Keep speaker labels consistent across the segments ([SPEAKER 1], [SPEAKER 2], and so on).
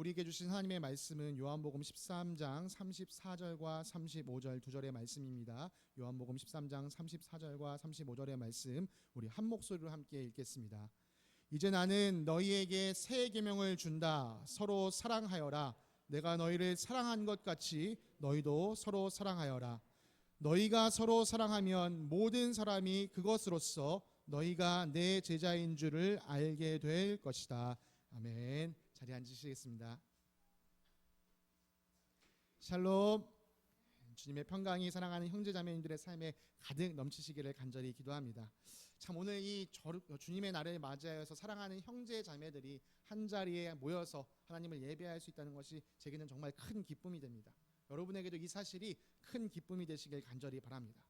[SPEAKER 1] 우리에게 주신 하나님의 말씀은 요한복음 13장 34절과 35절 두 절의 말씀입니다. 요한복음 13장 34절과 35절의 말씀 우리 한 목소리로 함께 읽겠습니다. 이제 나는 너희에게 새 계명을 준다. 서로 사랑하여라. 내가 너희를 사랑한 것 같이 너희도 서로 사랑하여라. 너희가 서로 사랑하면 모든 사람이 그것으로써 너희가 내 제자인 줄을 알게 될 것이다. 아멘. 자리에 앉으시겠습니다. 샬롬. 주님의 평강이 사랑하는 형제자매님들의 삶에 가득 넘치시기를 간절히 기도합니다. 참 오늘 이 주님의 날을 맞이하여서 사랑하는 형제자매들이 한자리에 모여서 하나님을 예배할 수 있다는 것이 제게는 정말 큰 기쁨이 됩니다. 여러분에게도 이 사실이 큰 기쁨이 되시길 간절히 바랍니다.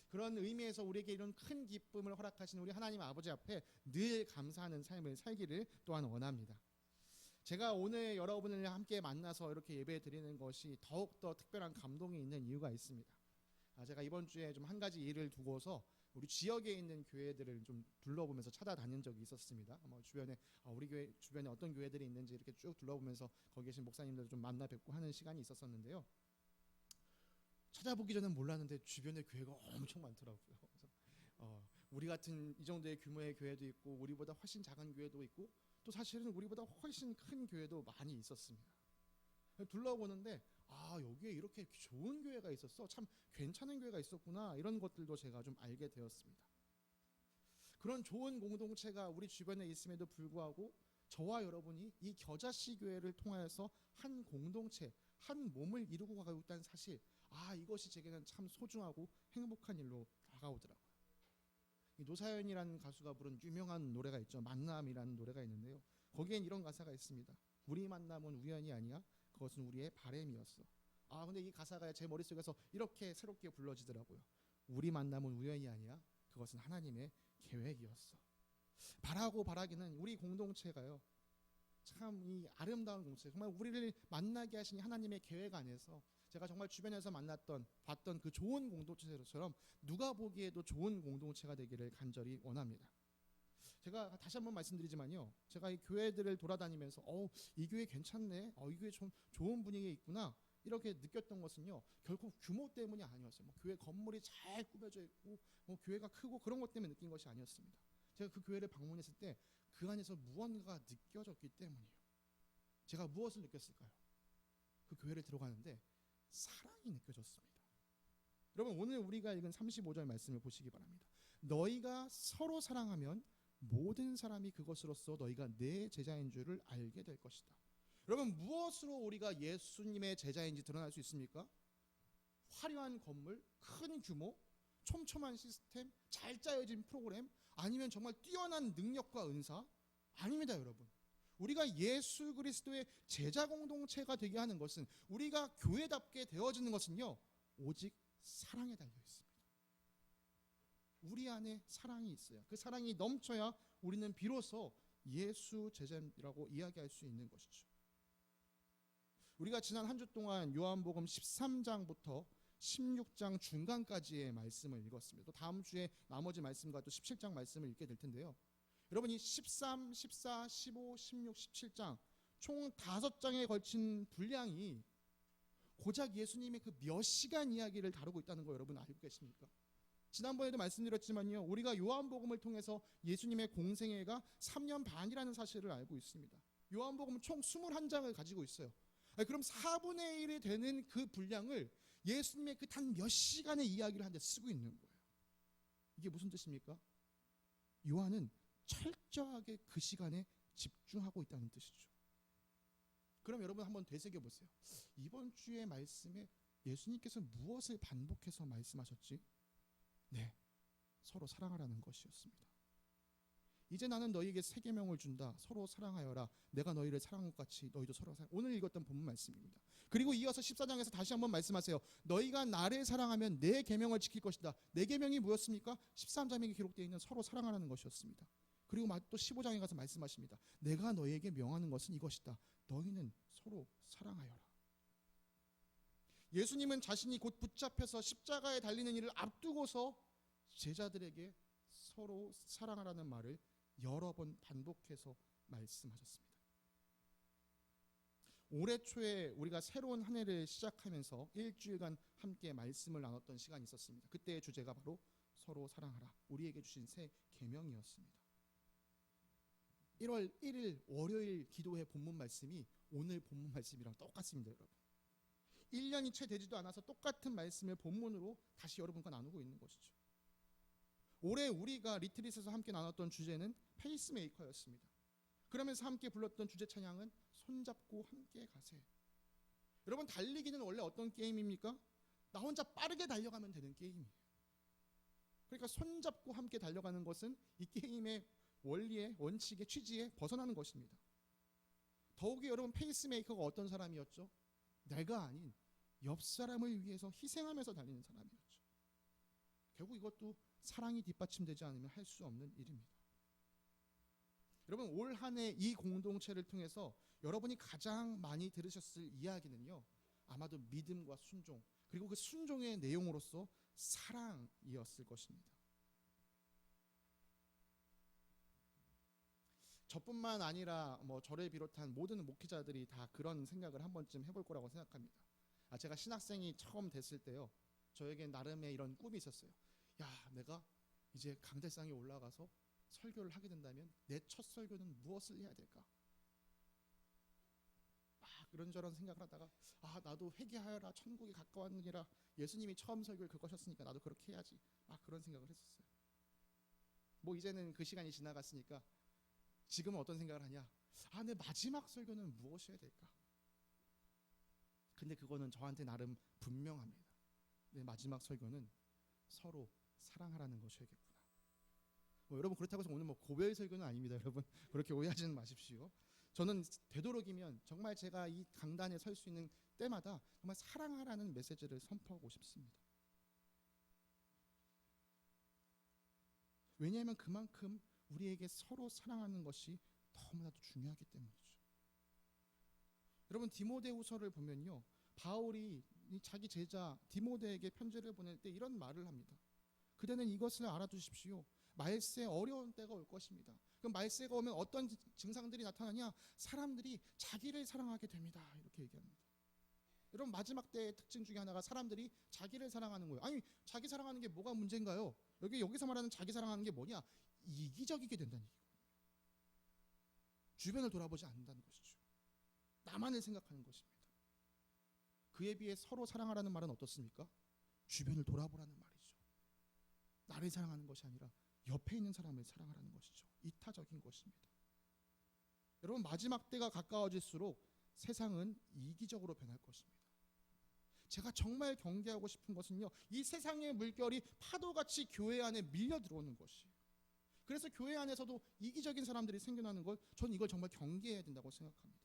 [SPEAKER 1] 그런 의미에서 우리에게 이런 큰 기쁨을 허락하신 우리 하나님 아버지 앞에 늘 감사하는 삶을 살기를 또한 원합니다. 제가 오늘 여러분을 함께 만나서 이렇게 예배 드리는 것이 더욱더 특별한 감동이 있는 이유가 있습니다. 제가 이번 주에 좀 한 가지 일을 두고서 우리 지역에 있는 교회들을 좀 둘러보면서 찾아다닌 적이 있었습니다. 주변에 우리 교회 주변에 어떤 교회들이 있는지 이렇게 쭉 둘러보면서 거기 계신 목사님들 좀 만나 뵙고 하는 시간이 있었었는데요. 찾아보기 전엔 몰랐는데 주변에 교회가 엄청 많더라고요. 그래서 우리 같은 이 정도의 규모의 교회도 있고 우리보다 훨씬 작은 교회도 있고 또 사실은 우리보다 훨씬 큰 교회도 많이 있었습니다. 둘러보는데 여기에 이렇게 좋은 교회가 있었어, 참 괜찮은 교회가 있었구나, 이런 것들도 제가 좀 알게 되었습니다. 그런 좋은 공동체가 우리 주변에 있음에도 불구하고 저와 여러분이 이 겨자씨 교회를 통하여서 한 공동체, 한 몸을 이루고 가고 있다는 사실, 이것이 제게는 참 소중하고 행복한 일로 다가오더라고요. 노사연이라는 가수가 부른 유명한 노래가 있죠. 만남이라는 노래가 있는데요. 거기엔 이런 가사가 있습니다. 우리 만남은 우연이 아니야. 그것은 우리의 바램이었어. 근데 이 가사가 제 머릿속에서 이렇게 새롭게 불러지더라고요. 우리 만남은 우연이 아니야. 그것은 하나님의 계획이었어. 바라고 바라기는 우리 공동체가요, 참 이 아름다운 공동체, 정말 우리를 만나게 하신 하나님의 계획 안에서 제가 정말 주변에서 봤던 그 좋은 공동체처럼 누가 보기에도 좋은 공동체가 되기를 간절히 원합니다. 제가 다시 한번 말씀드리지만요, 제가 이 교회들을 돌아다니면서 이 교회 괜찮네, 이 교회 좀 좋은 분위기에 있구나, 이렇게 느꼈던 것은요, 결코 규모 때문이 아니었어요. 교회 건물이 잘 꾸며져 있고 교회가 크고 그런 것 때문에 느낀 것이 아니었습니다. 제가 그 교회를 방문했을 때 그 안에서 무언가가 느껴졌기 때문이에요. 제가 무엇을 느꼈을까요? 그 교회를 들어가는데 사랑이 느껴졌습니다. 여러분, 오늘 우리가 읽은 35절 말씀을 보시기 바랍니다. 너희가 서로 사랑하면 모든 사람이 그것으로써 너희가 내 제자인 줄을 알게 될 것이다. 여러분, 무엇으로 우리가 예수님의 제자인지 드러날 수 있습니까? 화려한 건물, 큰 규모, 촘촘한 시스템, 잘 짜여진 프로그램, 아니면 정말 뛰어난 능력과 은사? 아닙니다, 여러분. 우리가 예수 그리스도의 제자 공동체가 되게 하는 것은, 우리가 교회답게 되어지는 것은요, 오직 사랑에 달려 있습니다. 우리 안에 사랑이 있어요. 그 사랑이 넘쳐야 우리는 비로소 예수 제자라고 이야기할 수 있는 것이죠. 우리가 지난 한 주 동안 요한복음 13장부터 16장 중간까지의 말씀을 읽었습니다. 또 다음 주에 나머지 말씀과 또 17장 말씀을 읽게 될 텐데요. 여러분, 이 13, 14, 15, 16, 17장 총 5장에 걸친 분량이 고작 예수님의 그 몇 시간 이야기를 다루고 있다는 거 여러분 알고 계십니까? 지난번에도 말씀드렸지만요, 우리가 요한복음을 통해서 예수님의 공생애가 3년 반이라는 사실을 알고 있습니다. 요한복음은 총 21장을 가지고 있어요. 그럼 4분의 1이 되는 그 분량을 예수님의 그 단 몇 시간의 이야기를 하는데 쓰고 있는 거예요. 이게 무슨 뜻입니까? 요한은 철저하게 그 시간에 집중하고 있다는 뜻이죠. 그럼 여러분 한번 되새겨보세요. 이번 주의 말씀에 예수님께서 무엇을 반복해서 말씀하셨지? 네, 서로 사랑하라는 것이었습니다. 이제 나는 너희에게 새 계명을 준다. 서로 사랑하여라. 내가 너희를 사랑한 것 같이 너희도 서로 사랑. 오늘 읽었던 본문 말씀입니다. 그리고 이어서 14장에서 다시 한번 말씀하세요. 너희가 나를 사랑하면 내 계명을 지킬 것이다. 내 계명이 뭐였습니까? 13장에 기록되어 있는 서로 사랑하라는 것이었습니다. 그리고 또 15장에 가서 말씀하십니다. 내가 너희에게 명하는 것은 이것이다. 너희는 서로 사랑하여라. 예수님은 자신이 곧 붙잡혀서 십자가에 달리는 일을 앞두고서 제자들에게 서로 사랑하라는 말을 여러 번 반복해서 말씀하셨습니다. 올해 초에 우리가 새로운 한 해를 시작하면서 일주일간 함께 말씀을 나눴던 시간이 있었습니다. 그때의 주제가 바로 서로 사랑하라, 우리에게 주신 새 계명이었습니다. 1월 1일 월요일 기도회 본문 말씀이 오늘 본문 말씀이랑 똑같습니다, 여러분. 1년이 채 되지도 않아서 똑같은 말씀을 본문으로 다시 여러분과 나누고 있는 것이죠. 올해 우리가 리트릿에서 함께 나눴던 주제는 페이스메이커였습니다. 그러면서 함께 불렀던 주제 찬양은 손잡고 함께 가세. 여러분, 달리기는 원래 어떤 게임입니까? 나 혼자 빠르게 달려가면 되는 게임이에요. 그러니까 손잡고 함께 달려가는 것은 이 게임의 원리의 원칙의 취지에 벗어나는 것입니다. 더욱이 여러분, 페이스메이커가 어떤 사람이었죠? 내가 아닌 옆 사람을 위해서 희생하면서 달리는 사람이었죠. 결국 이것도 사랑이 뒷받침되지 않으면 할 수 없는 일입니다. 여러분, 올 한 해 이 공동체를 통해서 여러분이 가장 많이 들으셨을 이야기는요, 아마도 믿음과 순종, 그리고 그 순종의 내용으로서 사랑이었을 것입니다. 저뿐만 아니라 저를 비롯한 모든 목회자들이 다 그런 생각을 한 번쯤 해볼 거라고 생각합니다. 제가 신학생이 처음 됐을 때요, 저에게 나름의 이런 꿈이 있었어요. 야, 내가 이제 강대상에 올라가서 설교를 하게 된다면 내 첫 설교는 무엇을 해야 될까? 그런저런 생각을 하다가 나도 회개하여라, 천국이 가까웠느니라, 예수님이 처음 설교를 그거셨으니까 나도 그렇게 해야지, 그런 생각을 했었어요. 이제는 그 시간이 지나갔으니까 지금은 어떤 생각을 하냐, 내 마지막 설교는 무엇이 해야 될까? 근데 그거는 저한테 나름 분명합니다. 내 마지막 설교는 서로 사랑하라는 것이겠구나. 여러분, 그렇다고 해서 오늘 고별 설교는 아닙니다. 여러분, 그렇게 오해하지는 마십시오. 저는 되도록이면 정말 제가 이 강단에 설 수 있는 때마다 정말 사랑하라는 메시지를 선포하고 싶습니다. 왜냐하면 그만큼 우리에게 서로 사랑하는 것이 너무나도 중요하기 때문이죠. 여러분, 디모데후서를 보면요, 바울이 자기 제자 디모데에게 편지를 보낼 때 이런 말을 합니다. 그대는 이것을 알아두십시오. 말세 어려운 때가 올 것입니다. 그럼 말세가 오면 어떤 증상들이 나타나냐? 사람들이 자기를 사랑하게 됩니다. 이렇게 얘기합니다. 여러분, 마지막 때의 특징 중에 하나가 사람들이 자기를 사랑하는 거예요. 아니, 자기 사랑하는 게 뭐가 문제인가요? 여기서 말하는 자기 사랑하는 게 뭐냐? 이기적이게 된다는 얘기거든요. 주변을 돌아보지 않는다는 것이죠. 나만을 생각하는 것입니다. 그에 비해 서로 사랑하라는 말은 어떻습니까? 주변을 돌아보라는 말이죠. 나를 사랑하는 것이 아니라 옆에 있는 사람을 사랑하라는 것이죠. 이타적인 것입니다. 여러분, 마지막 때가 가까워질수록 세상은 이기적으로 변할 것입니다. 제가 정말 경계하고 싶은 것은요, 이 세상의 물결이 파도같이 교회 안에 밀려 들어오는 것이에요. 그래서 교회 안에서도 이기적인 사람들이 생겨나는 걸, 저는 이걸 정말 경계해야 된다고 생각합니다.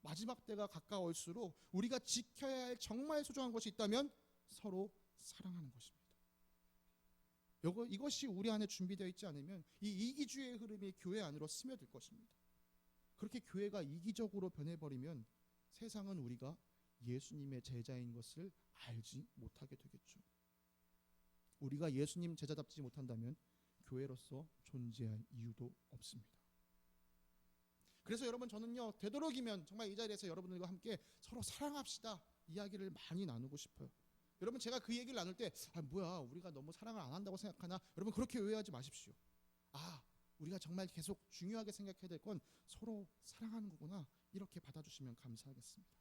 [SPEAKER 1] 마지막 때가 가까울수록 우리가 지켜야 할 정말 소중한 것이 있다면 서로 사랑하는 것입니다. 이것이 우리 안에 준비되어 있지 않으면 이 이기주의의 흐름이 교회 안으로 스며들 것입니다. 그렇게 교회가 이기적으로 변해버리면 세상은 우리가 예수님의 제자인 것을 알지 못하게 되겠죠. 우리가 예수님 제자답지 못한다면 교회로서 존재할 이유도 없습니다. 그래서 여러분, 저는요, 되도록이면 정말 이 자리에서 여러분들과 함께 서로 사랑합시다 이야기를 많이 나누고 싶어요. 여러분, 제가 그 얘기를 나눌 때 뭐야, 우리가 너무 사랑을 안 한다고 생각하나? 여러분, 그렇게 오해하지 마십시오. 우리가 정말 계속 중요하게 생각해야 될 건 서로 사랑하는 거구나, 이렇게 받아주시면 감사하겠습니다.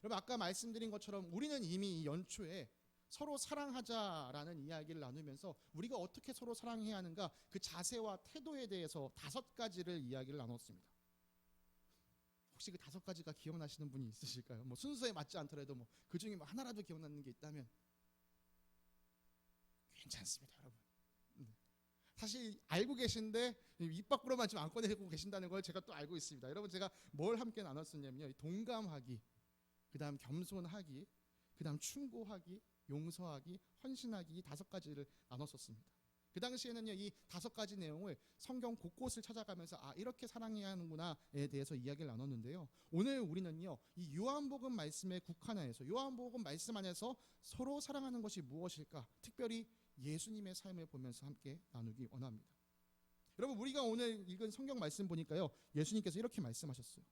[SPEAKER 1] 여러분, 아까 말씀드린 것처럼 우리는 이미 이 연초에 서로 사랑하자라는 이야기를 나누면서 우리가 어떻게 서로 사랑해야 하는가, 그 자세와 태도에 대해서 5가지를 이야기를 나눴습니다. 혹시 그 5가지가 기억나시는 분이 있으실까요? 순서에 맞지 않더라도 그 중에 하나라도 기억나는 게 있다면 괜찮습니다, 여러분. 사실 알고 계신데 입 밖으로만 지금 안 꺼내고 계신다는 걸 제가 또 알고 있습니다. 여러분, 제가 뭘 함께 나눴었냐면요, 동감하기, 그 다음 겸손하기, 그 다음 충고하기, 용서하기, 헌신하기, 이 5가지를 나눴었습니다. 그 당시에는요, 이 5가지 내용을 성경 곳곳을 찾아가면서 이렇게 사랑해야 하는구나에 대해서 이야기를 나눴는데요, 오늘 우리는요, 이 요한복음 말씀에 국한해서 요한복음 말씀 안에서 서로 사랑하는 것이 무엇일까, 특별히 예수님의 삶을 보면서 함께 나누기 원합니다. 여러분, 우리가 오늘 읽은 성경 말씀 보니까요, 예수님께서 이렇게 말씀하셨어요.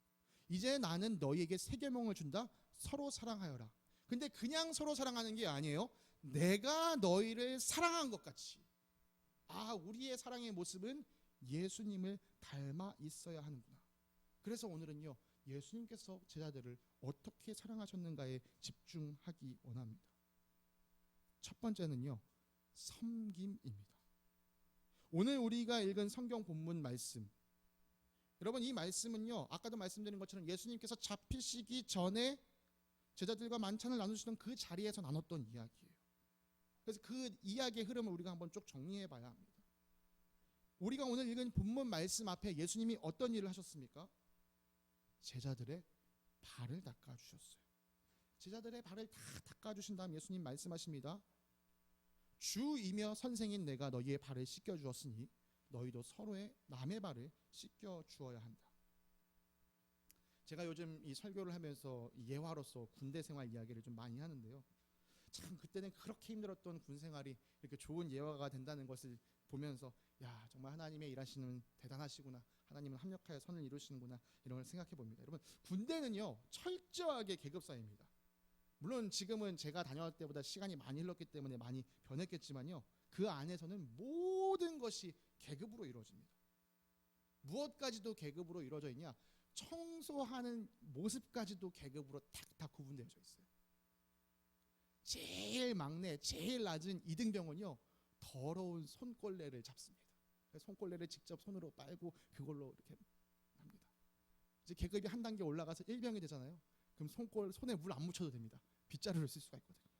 [SPEAKER 1] 이제 나는 너희에게 새 계명을 준다. 서로 사랑하여라. 근데 그냥 서로 사랑하는 게 아니에요. 내가 너희를 사랑한 것 같이. 우리의 사랑의 모습은 예수님을 닮아 있어야 하는구나. 그래서 오늘은요, 예수님께서 제자들을 어떻게 사랑하셨는가에 집중하기 원합니다. 첫 번째는요, 섬김입니다. 오늘 우리가 읽은 성경 본문 말씀, 여러분 이 말씀은요, 아까도 말씀드린 것처럼 예수님께서 잡히시기 전에 제자들과 만찬을 나누시던 그 자리에서 나눴던 이야기예요. 그래서 그 이야기의 흐름을 우리가 한번 쭉 정리해 봐야 합니다. 우리가 오늘 읽은 본문 말씀 앞에 예수님이 어떤 일을 하셨습니까? 제자들의 발을 닦아주셨어요. 제자들의 발을 다 닦아주신 다음 예수님 말씀하십니다. 주이며 선생인 내가 너희의 발을 씻겨주었으니 너희도 서로의 남의 발을 씻겨주어야 한다. 제가 요즘 이 설교를 하면서 예화로서 군대 생활 이야기를 좀 많이 하는데요, 참 그때는 그렇게 힘들었던 군 생활이 이렇게 좋은 예화가 된다는 것을 보면서 정말 하나님의 일하시는 대단하시구나, 하나님은 합력하여 선을 이루시는구나, 이런 걸 생각해 봅니다. 여러분, 군대는요 철저하게 계급사입니다. 물론 지금은 제가 다녀왔을 때보다 시간이 많이 흘렀기 때문에 많이 변했겠지만요, 그 안에서는 모든 것이 계급으로 이루어집니다. 무엇까지도 계급으로 이루어져 있냐? 청소하는 모습까지도 계급으로 탁탁 구분되어져 있어요. 제일 막내, 제일 낮은 이등병은요, 더러운 손걸레를 잡습니다. 손걸레를 직접 손으로 빨고 그걸로 이렇게 합니다. 이제 계급이 한 단계 올라가서 일병이 되잖아요. 그럼 손에 물 안 묻혀도 됩니다. 빗자루를 쓸 수가 있거든요.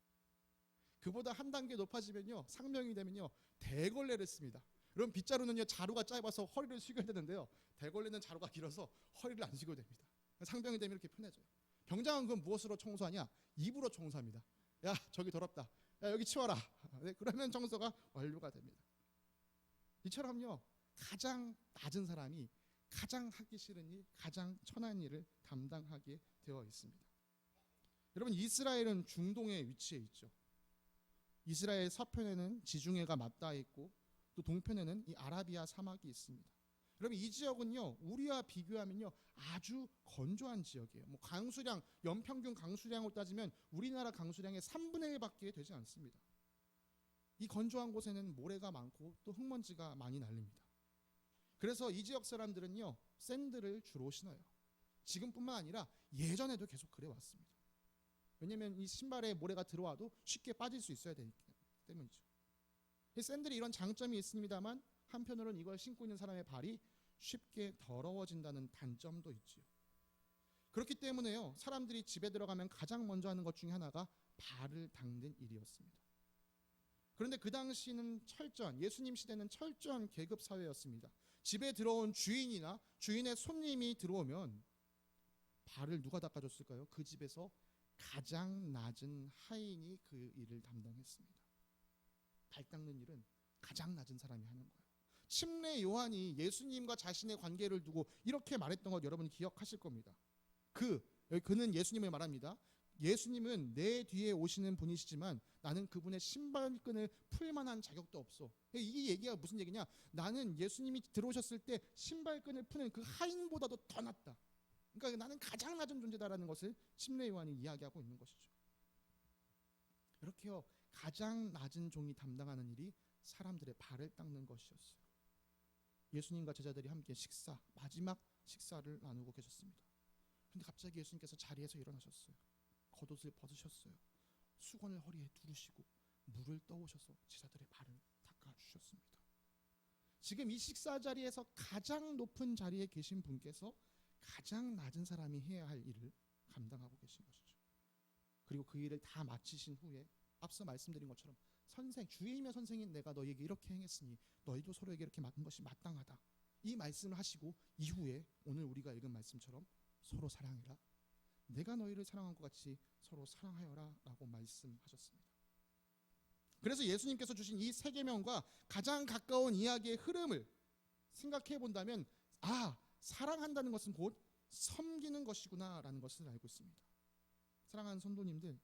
[SPEAKER 1] 그보다 한 단계 높아지면요, 상병이 되면요, 대걸레를 씁니다. 그럼 빗자루는요, 자루가 짧아서 허리를 숙여야 되는데요, 대걸레는 자루가 길어서 허리를 안 숙여도 됩니다. 상병이 되면 이렇게 편해져요. 병장은 그럼 무엇으로 청소하냐? 입으로 청소합니다. 야, 저기 더럽다. 야, 여기 치워라. 네, 그러면 청소가 완료가 됩니다. 이처럼요, 가장 낮은 사람이 가장 하기 싫은 일, 가장 천한 일을 담당하게 되어 있습니다. 여러분, 이스라엘은 중동에 위치해 있죠. 이스라엘 서편에는 지중해가 맞닿아 있고 또 동편에는 이 아라비아 사막이 있습니다. 여러분, 이 지역은요, 우리와 비교하면요 아주 건조한 지역이에요. 강수량, 연평균 강수량으로 따지면 우리나라 강수량의 3분의 1밖에 되지 않습니다. 이 건조한 곳에는 모래가 많고 또 흙먼지가 많이 날립니다. 그래서 이 지역 사람들은요, 샌들을 주로 신어요. 지금뿐만 아니라 예전에도 계속 그래 왔습니다. 왜냐하면 이 신발에 모래가 들어와도 쉽게 빠질 수 있어야 되기 때문이죠. 이 샌들이 이런 장점이 있습니다만 한편으로는 이걸 신고 있는 사람의 발이 쉽게 더러워진다는 단점도 있지요. 그렇기 때문에요, 사람들이 집에 들어가면 가장 먼저 하는 것 중에 하나가 발을 닦는 일이었습니다. 그런데 그 당시는 예수님 시대는 철저한 계급 사회였습니다. 집에 들어온 주인이나 주인의 손님이 들어오면 발을 누가 닦아줬을까요? 그 집에서 가장 낮은 하인이 그 일을 담당했습니다. 발 닦는 일은 가장 낮은 사람이 하는 거예요. 침례 요한이 예수님과 자신의 관계를 두고 이렇게 말했던 것 여러분 기억하실 겁니다. 그는 예수님을 말합니다. 예수님은 내 뒤에 오시는 분이시지만 나는 그분의 신발끈을 풀 만한 자격도 없어. 이 얘기가 무슨 얘기냐? 나는 예수님이 들어오셨을 때 신발끈을 푸는 그 하인보다도 더 낫다. 그러니까 나는 가장 낮은 존재다라는 것을 침례 요한이 이야기하고 있는 것이죠. 이렇게요, 가장 낮은 종이 담당하는 일이 사람들의 발을 닦는 것이었어요. 예수님과 제자들이 함께 마지막 식사를 나누고 계셨습니다. 그런데 갑자기 예수님께서 자리에서 일어나셨어요. 겉옷을 벗으셨어요. 수건을 허리에 두르시고 물을 떠오셔서 제자들의 발을 닦아주셨습니다. 지금 이 식사 자리에서 가장 높은 자리에 계신 분께서 가장 낮은 사람이 해야 할 일을 감당하고 계신 것이죠. 그리고 그 일을 다 마치신 후에 앞서 말씀드린 것처럼 주이며 선생인 내가 너희에게 이렇게 행했으니 너희도 서로에게 이렇게 맡은 것이 마땅하다. 이 말씀을 하시고 이후에 오늘 우리가 읽은 말씀처럼 서로 사랑해라. 내가 너희를 사랑한 것 같이 서로 사랑하여라 라고 말씀하셨습니다. 그래서 예수님께서 주신 이 세 계명과 가장 가까운 이야기의 흐름을 생각해 본다면 사랑한다는 것은 곧 섬기는 것이구나 라는 것을 알고 있습니다. 사랑하는 성도님들,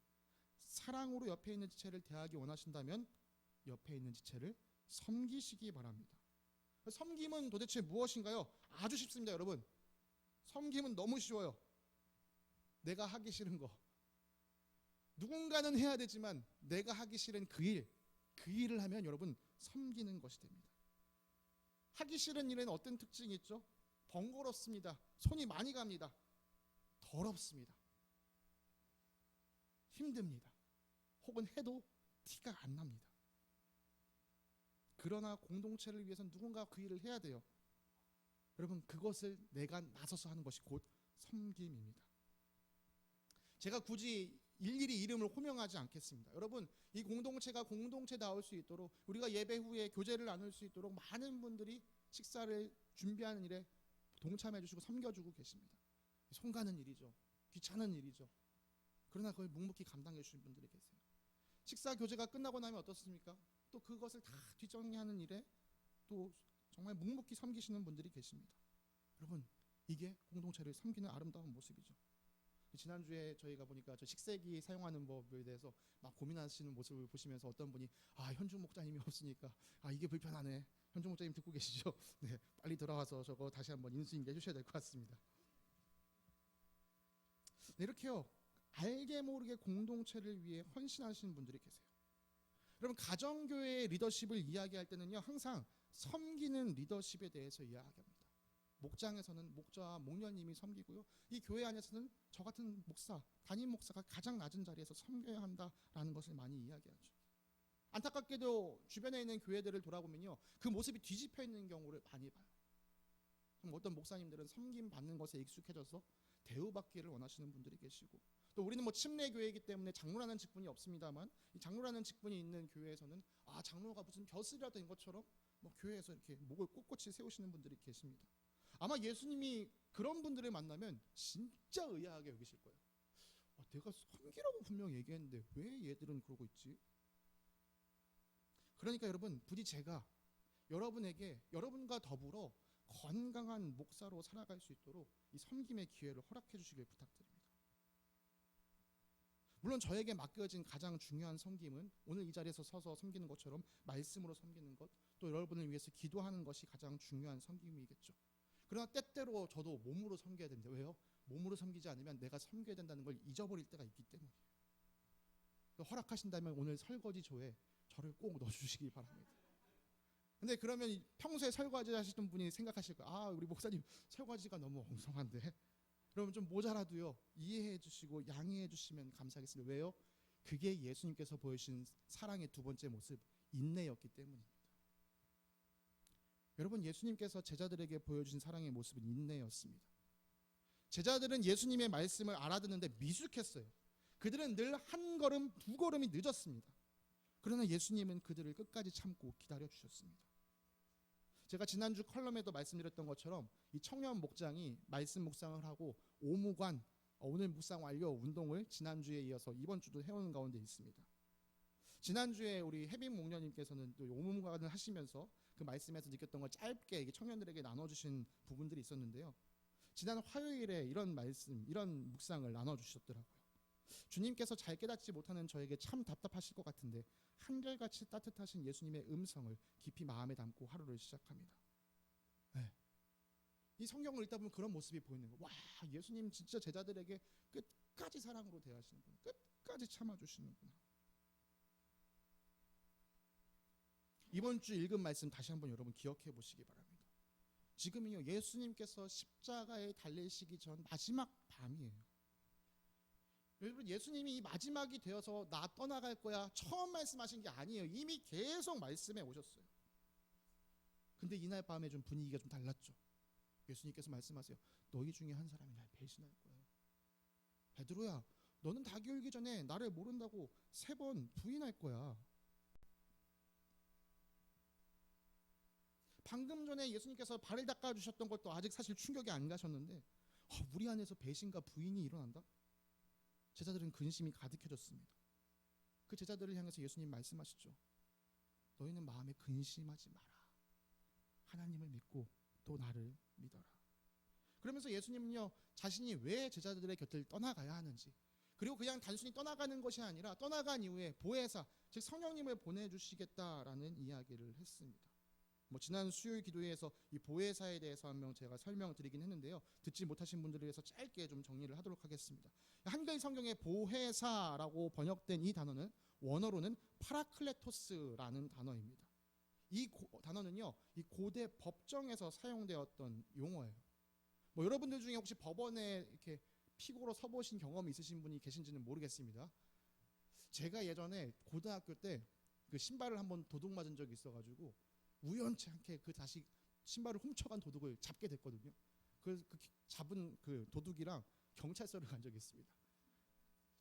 [SPEAKER 1] 사랑으로 옆에 있는 지체를 대하기 원하신다면 옆에 있는 지체를 섬기시기 바랍니다. 섬김은 도대체 무엇인가요? 아주 쉽습니다, 여러분. 섬김은 너무 쉬워요. 내가 하기 싫은 거. 누군가는 해야 되지만 내가 하기 싫은 그 일을 하면 여러분 섬기는 것이 됩니다. 하기 싫은 일에는 어떤 특징이 있죠? 번거롭습니다. 손이 많이 갑니다. 더럽습니다. 힘듭니다. 혹은 해도 티가 안 납니다. 그러나 공동체를 위해서는 누군가 그 일을 해야 돼요. 여러분, 그것을 내가 나서서 하는 것이 곧 섬김입니다. 제가 굳이 일일이 이름을 호명하지 않겠습니다. 여러분, 이 공동체가 공동체다울 수 있도록, 우리가 예배 후에 교제를 나눌 수 있도록 많은 분들이 식사를 준비하는 일에 동참해 주시고 섬겨주고 계십니다. 손 가는 일이죠. 귀찮은 일이죠. 그러나 그걸 묵묵히 감당해 주시는 분들이 계세요. 식사 교제가 끝나고 나면 어떻습니까? 또 그것을 다 뒷정리하는 일에 또 정말 묵묵히 섬기시는 분들이 계십니다. 여러분, 이게 공동체를 섬기는 아름다운 모습이죠. 지난주에 저희가 보니까 저 식세기 사용하는 법에 대해서 막 고민하시는 모습을 보시면서 어떤 분이 현중 목사님이 없으니까 이게 불편하네. 현중 목사님 듣고 계시죠? 네, 빨리 돌아와서 저거 다시 한번 인수인계 해주셔야 될 것 같습니다. 네, 이렇게요. 알게 모르게 공동체를 위해 헌신하시는 분들이 계세요. 여러분, 가정교회의 리더십을 이야기할 때는요, 항상 섬기는 리더십에 대해서 이야기합니다. 목장에서는 목자와 목녀님이 섬기고요, 이 교회 안에서는 저 같은 목사, 담임 목사가 가장 낮은 자리에서 섬겨야 한다라는 것을 많이 이야기하죠. 안타깝게도 주변에 있는 교회들을 돌아보면요, 그 모습이 뒤집혀 있는 경우를 많이 봐요. 어떤 목사님들은 섬김 받는 것에 익숙해져서 대우받기를 원하시는 분들이 계시고, 또 우리는 침례 교회이기 때문에 장로라는 직분이 없습니다만, 이 장로라는 직분이 있는 교회에서는 장로가 무슨 벼슬이라도 된 것처럼 교회에서 이렇게 목을 꼿꼿이 세우시는 분들이 계십니다. 아마 예수님이 그런 분들을 만나면 진짜 의아하게 여기실 거예요. 내가 섬기라고 분명 얘기했는데 왜 얘들은 그러고 있지? 그러니까 여러분, 부디 제가 여러분에게 여러분과 더불어 건강한 목사로 살아갈 수 있도록 이 섬김의 기회를 허락해 주시길 부탁드립니다. 물론 저에게 맡겨진 가장 중요한 섬김은 오늘 이 자리에서 서서 섬기는 것처럼 말씀으로 섬기는 것, 또 여러분을 위해서 기도하는 것이 가장 중요한 섬김이겠죠. 그러나 때때로 저도 몸으로 섬겨야 됩니다. 왜요? 몸으로 섬기지 않으면 내가 섬겨야 된다는 걸 잊어버릴 때가 있기 때문이에요. 허락하신다면 오늘 설거지 조에 저를 꼭 넣어주시기 바랍니다. 근데 그러면 평소에 설거지 하시던 분이 생각하실 거예요. 우리 목사님 설거지가 너무 엉성한데. 그러면 좀 모자라도요, 이해해 주시고 양해해 주시면 감사하겠습니다. 왜요? 그게 예수님께서 보여주신 사랑의 두 번째 모습, 인내였기 때문입니다. 여러분, 예수님께서 제자들에게 보여주신 사랑의 모습은 인내였습니다. 제자들은 예수님의 말씀을 알아듣는데 미숙했어요. 그들은 늘 한 걸음, 두 걸음이 늦었습니다. 그러나 예수님은 그들을 끝까지 참고 기다려 주셨습니다. 제가 지난주 컬럼에도 말씀드렸던 것처럼 이 청년 목장이 말씀 묵상을 하고 오무관, 오늘 묵상 완료 운동을 지난주에 이어서 이번 주도 해오는 가운데 있습니다. 지난주에 우리 혜빈 목녀님께서는 또 오무관을 하시면서 그 말씀에서 느꼈던 걸 짧게 청년들에게 나눠주신 부분들이 있었는데요. 지난 화요일에 이런 말씀, 이런 묵상을 나눠주셨더라고요. 주님께서 잘 깨닫지 못하는 저에게 참 답답하실 것 같은데 한결같이 따뜻하신 예수님의 음성을 깊이 마음에 담고 하루를 시작합니다. 네. 이 성경을 읽다 보면 그런 모습이 보이는 거예요. 와, 예수님 진짜 제자들에게 끝까지 사랑으로 대하시는구나, 끝까지 참아주시는구나. 이번 주 읽은 말씀 다시 한번 여러분 기억해 보시기 바랍니다. 지금은요, 예수님께서 십자가에 달리시기 전 마지막 밤이에요. 여러분, 예수님이 이 마지막이 되어서 나 떠나갈 거야 처음 말씀하신 게 아니에요. 이미 계속 말씀해 오셨어요. 근데 이날 밤에 좀 분위기가 좀 달랐죠. 예수님께서 말씀하세요. 너희 중에 한 사람이 날 배신할 거야. 베드로야, 너는 닭이 울기 전에 나를 모른다고 3번 부인할 거야. 방금 전에 예수님께서 발을 닦아주셨던 것도 아직 사실 충격이 안 가셨는데 우리 안에서 배신과 부인이 일어난다? 제자들은 근심이 가득해졌습니다. 그 제자들을 향해서 예수님 말씀하시죠. 너희는 마음에 근심하지 마라. 하나님을 믿고 또 나를 믿어라. 그러면서 예수님은요, 자신이 왜 제자들의 곁을 떠나가야 하는지, 그리고 그냥 단순히 떠나가는 것이 아니라 떠나간 이후에 보혜사, 즉 성령님을 보내주시겠다라는 이야기를 했습니다. 뭐 지난 수요일 기도회에서 이 보혜사에 대해서 한 명 제가 설명드리긴 했는데요. 듣지 못하신 분들을 위해서 짧게 좀 정리를 하도록 하겠습니다. 한글 성경에 보혜사라고 번역된 이 단어는 원어로는 파라클레토스라는 단어입니다. 이 단어는요, 이 고대 법정에서 사용되었던 용어예요. 뭐 여러분들 중에 혹시 법원에 이렇게 피고로 서보신 경험이 있으신 분이 계신지는 모르겠습니다. 제가 예전에 고등학교 때 그 신발을 한번 도둑 맞은 적이 있어가지고 우연치 않게 그 다시 신발을 훔쳐간 도둑을 잡게 됐거든요. 그 잡은 그 도둑이랑 경찰서를 간 적이 있습니다.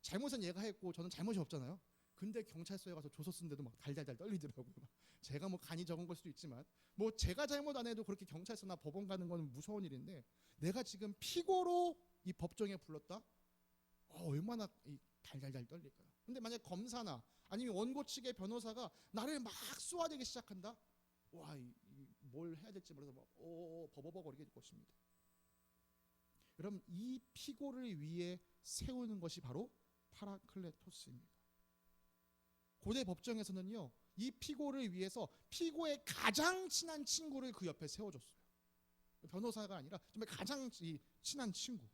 [SPEAKER 1] 잘못은 얘가 했고 저는 잘못이 없잖아요. 근데 경찰서에 가서 조서 쓴데도 막 달달달 떨리더라고요. 제가 뭐 간이 적은 걸 수도 있지만 뭐 제가 잘못 안 해도 그렇게 경찰서나 법원 가는 건 무서운 일인데 내가 지금 피고로 이 법정에 불렀다? 얼마나 이 달달달 떨릴까요? 근데 만약 검사나 아니면 원고 측의 변호사가 나를 막 쏘아대기 시작한다? 와, 뭘 해야 될지 몰라서 막 버버버거리게 될 것입니다. 여러분, 이 피고를 위해 세우는 것이 바로 파라클레토스입니다. 고대 법정에서는요, 이 피고를 위해서 피고의 가장 친한 친구를 그 옆에 세워줬어요. 변호사가 아니라 정말 가장 친한 친구.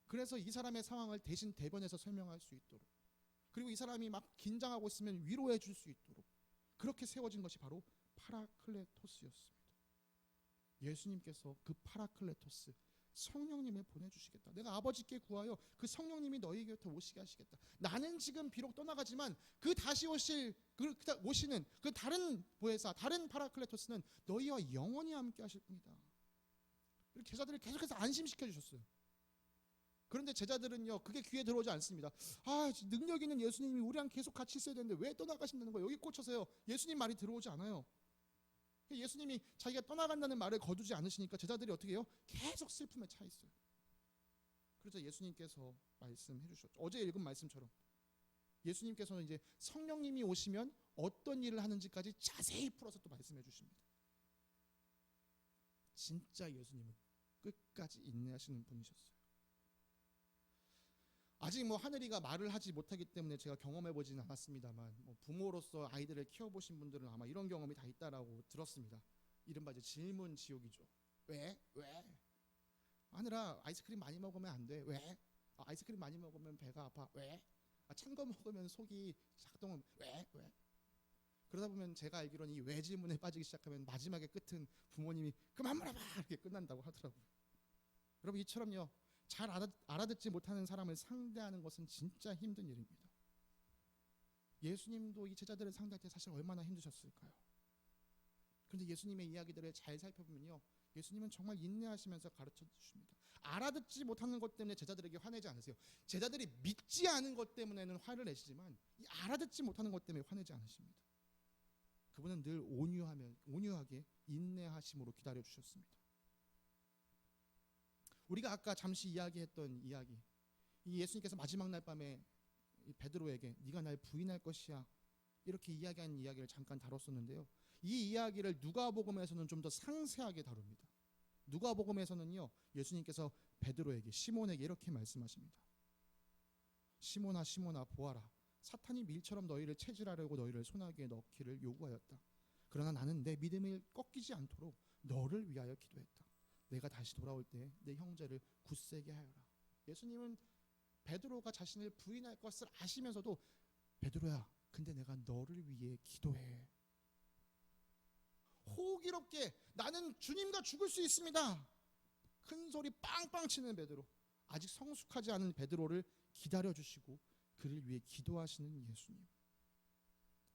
[SPEAKER 1] 그래서 이 사람의 상황을 대신 대변해서 설명할 수 있도록, 그리고 이 사람이 막 긴장하고 있으면 위로해 줄 수 있도록 그렇게 세워진 것이 바로 파라클레토스였습니다. 예수님께서 그 파라클레토스, 성령님을 보내주시겠다. 내가 아버지께 구하여 그 성령님이 너희 곁에 오시게 하시겠다. 나는 지금 비록 떠나가지만 그 다시 오시는 그 다른 보혜사, 다른 파라클레토스는 너희와 영원히 함께 하실 뿐이다. 제자들을 계속해서 안심시켜 주셨어요. 그런데 제자들은요, 그게 귀에 들어오지 않습니다. 능력 있는 예수님이 우리랑 계속 같이 있어야 되는데 왜 떠나가신다는 거예요? 여기 꽂혀서요. 예수님 말이 들어오지 않아요. 예수님이 자기가 떠나간다는 말을 거두지 않으시니까 제자들이 어떻게 해요? 계속 슬픔에 차 있어요. 그래서 예수님께서 말씀해 주셨죠. 어제 읽은 말씀처럼 예수님께서는 이제 성령님이 오시면 어떤 일을 하는지까지 자세히 풀어서 또 말씀해 주십니다. 진짜 예수님은 끝까지 인내하시는 분이셨어요. 아직 뭐 하늘이가 말을 하지 못하기 때문에 제가 경험해 보지는 않았습니다만, 뭐 부모로서 아이들을 키워보신 분들은 아마 이런 경험이 다 있다라고 들었습니다. 이른바 이제 질문 지옥이죠. 왜? 하늘아, 아이스크림 많이 먹으면 안 돼. 왜? 아이스크림 많이 먹으면 배가 아파. 왜? 찬 거 먹으면 속이 작동은 왜? 그러다 보면 제가 알기로는 이 왜 질문에 빠지기 시작하면 마지막에 끝은 부모님이 그만 물어봐 이렇게 끝난다고 하더라고요. 여러분, 이처럼요, 잘 알아듣지 못하는 사람을 상대하는 것은 진짜 힘든 일입니다. 예수님도 이 제자들을 상대할 때 사실 얼마나 힘드셨을까요? 그런데 예수님의 이야기들을 잘 살펴보면요, 예수님은 정말 인내하시면서 가르쳐 주십니다. 알아듣지 못하는 것 때문에 제자들에게 화내지 않으세요. 제자들이 믿지 않은 것 때문에는 화를 내시지만 이 알아듣지 못하는 것 때문에 화내지 않으십니다. 그분은 늘 온유하게 인내하심으로 기다려 주셨습니다. 우리가 아까 잠시 이야기했던 이야기, 이 예수님께서 마지막 날 밤에 베드로에게 네가 날 부인할 것이야 이렇게 이야기한 이야기를 잠깐 다뤘었는데요. 이 이야기를 누가복음에서는 좀 더 상세하게 다룹니다. 누가복음에서는요, 예수님께서 베드로에게, 시몬에게 이렇게 말씀하십니다. 시몬아 시몬아 보아라, 사탄이 밀처럼 너희를 체질하려고 너희를 소나기에 넣기를 요구하였다. 그러나 나는 내 믿음을 꺾이지 않도록 너를 위하여 기도했다. 내가 다시 돌아올 때 내 형제를 굳세게 하여라. 예수님은 베드로가 자신을 부인할 것을 아시면서도 베드로야, 근데 내가 너를 위해 기도해. 호기롭게 나는 주님과 죽을 수 있습니다. 큰 소리 빵빵 치는 베드로, 아직 성숙하지 않은 베드로를 기다려주시고 그를 위해 기도하시는 예수님.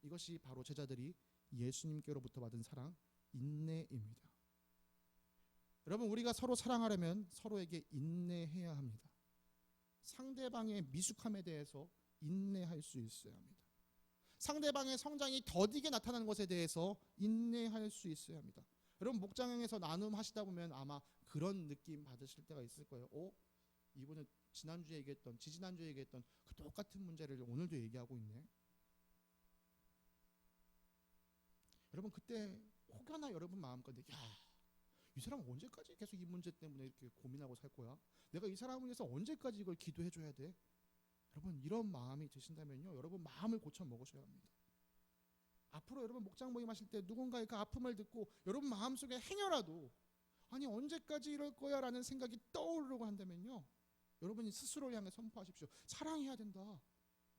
[SPEAKER 1] 이것이 바로 제자들이 예수님께로부터 받은 사랑, 인내입니다. 여러분, 우리가 서로 사랑하려면 서로에게 인내해야 합니다. 상대방의 미숙함에 대해서 인내할 수 있어야 합니다. 상대방의 성장이 더디게 나타나는 것에 대해서 인내할 수 있어야 합니다. 여러분, 목장에서 나눔 하시다 보면 아마 그런 느낌 받으실 때가 있을 거예요. 이분은 지난주에 얘기했던, 지지난주에 얘기했던 그 똑같은 문제를 오늘도 얘기하고 있네. 여러분, 그때 혹여나 여러분 마음가운데 이 사람은 언제까지 계속 이 문제 때문에 이렇게 고민하고 살 거야? 내가 이 사람을 위해서 언제까지 이걸 기도해 줘야 돼? 여러분, 이런 마음이 드신다면요, 여러분 마음을 고쳐 먹으셔야 합니다. 앞으로 여러분 목장 모임 하실 때 누군가의 그 아픔을 듣고 여러분 마음속에 행여라도 아니 언제까지 이럴 거야 라는 생각이 떠오르고 한다면요, 여러분이 스스로를 향해 선포하십시오. 사랑해야 된다.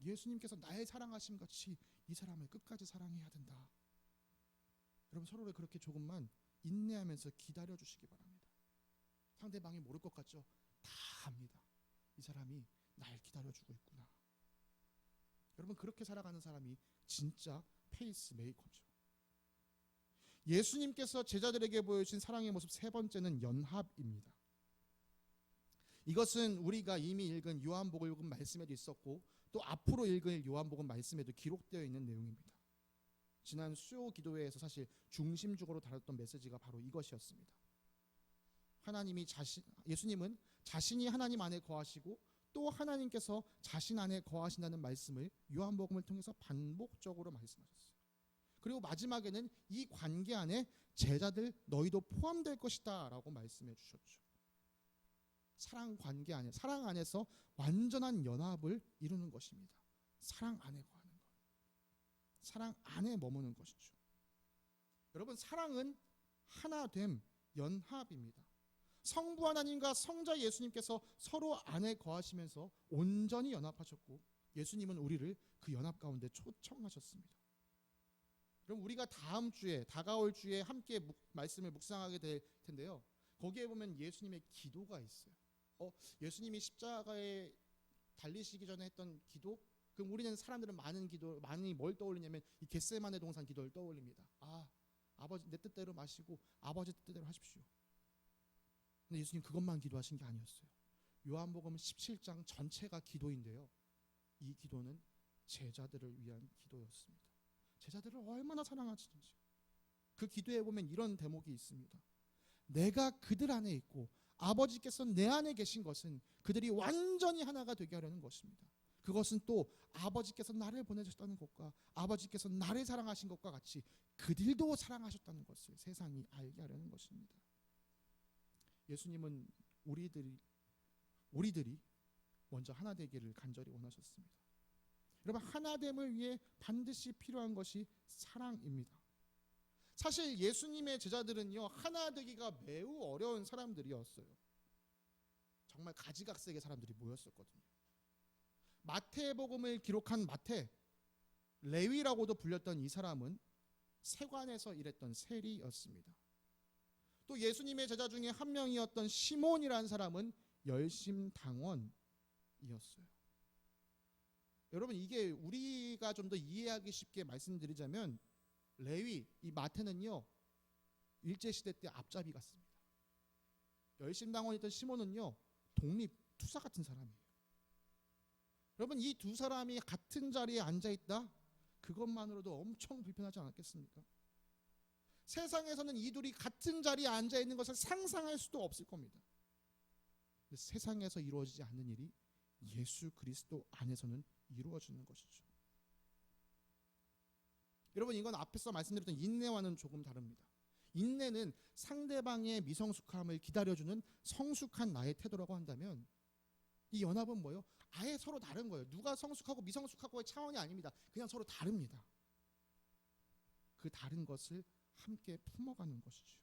[SPEAKER 1] 예수님께서 나의 사랑하심 같이 이 사람을 끝까지 사랑해야 된다. 여러분 서로를 그렇게 조금만 인내하면서 기다려 주시기 바랍니다. 상대방이 모를 것 같죠? 다 압니다. 이 사람이 날 기다려주고 있구나. 여러분 그렇게 살아가는 사람이 진짜 페이스메이커죠. 예수님께서 제자들에게 보여주신 사랑의 모습 세 번째는 연합입니다. 이것은 우리가 이미 읽은 요한복음 말씀에도 있었고 또 앞으로 읽을 요한복음 말씀에도 기록되어 있는 내용입니다. 지난 수요 기도회에서 사실 중심적으로 다뤘던 메시지가 바로 이것이었습니다. 예수님은 자신이 하나님 안에 거하시고 또 하나님께서 자신 안에 거하신다는 말씀을 요한복음을 통해서 반복적으로 말씀하셨어요. 그리고 마지막에는 이 관계 안에 제자들 너희도 포함될 것이다 라고 말씀해 주셨죠. 사랑 관계 안에, 사랑 안에서 완전한 연합을 이루는 것입니다. 사랑 안에 거하는 것, 사랑 안에 머무는 것이죠. 여러분 사랑은 하나됨, 연합입니다. 성부 하나님과 성자 예수님께서 서로 안에 거하시면서 온전히 연합하셨고 예수님은 우리를 그 연합 가운데 초청하셨습니다. 그럼 우리가 다음 주에 다가올 주에 함께 말씀을 묵상하게 될 텐데요, 거기에 보면 예수님의 기도가 있어요. 예수님이 십자가에 달리시기 전에 했던 기도? 그럼 우리는 사람들은 많이 뭘 떠올리냐면 이 겟세마네 동산 기도를 떠올립니다. 아버지 내 뜻대로 마시고 아버지 뜻대로 하십시오. 근데 예수님 그것만 기도하신 게 아니었어요. 요한복음 17장 전체가 기도인데요, 이 기도는 제자들을 위한 기도였습니다. 제자들을 얼마나 사랑하시는지 그 기도에 보면 이런 대목이 있습니다. 내가 그들 안에 있고 아버지께서 내 안에 계신 것은 그들이 완전히 하나가 되게 하려는 것입니다. 그것은 또 아버지께서 나를 보내셨다는 것과 아버지께서 나를 사랑하신 것과 같이 그들도 사랑하셨다는 것을 세상이 알게 하려는 것입니다. 예수님은 우리들이 먼저 하나 되기를 간절히 원하셨습니다. 여러분 하나됨을 위해 반드시 필요한 것이 사랑입니다. 사실 예수님의 제자들은요 하나 되기가 매우 어려운 사람들이었어요. 정말 가지각색의 사람들이 모였었거든요. 마태복음을 기록한 마태, 레위라고도 불렸던 이 사람은 세관에서 일했던 세리였습니다. 또 예수님의 제자 중에 한 명이었던 시몬이라는 사람은 열심당원이었어요. 여러분 이게 우리가 좀 더 이해하기 쉽게 말씀드리자면 레위, 이 마태는요 일제시대 때 앞잡이 같습니다. 열심당원이었던 시몬은요 독립투사 같은 사람이에요. 여러분 이 두 사람이 같은 자리에 앉아있다? 그것만으로도 엄청 불편하지 않았겠습니까? 세상에서는 이 둘이 같은 자리에 앉아있는 것을 상상할 수도 없을 겁니다. 근데 세상에서 이루어지지 않는 일이 예수 그리스도 안에서는 이루어지는 것이죠. 여러분 이건 앞에서 말씀드렸던 인내와는 조금 다릅니다. 인내는 상대방의 미성숙함을 기다려주는 성숙한 나의 태도라고 한다면 이 연합은 뭐예요? 아예 서로 다른 거예요. 누가 성숙하고 미성숙하고의 차원이 아닙니다. 그냥 서로 다릅니다. 그 다른 것을 함께 품어가는 것이죠.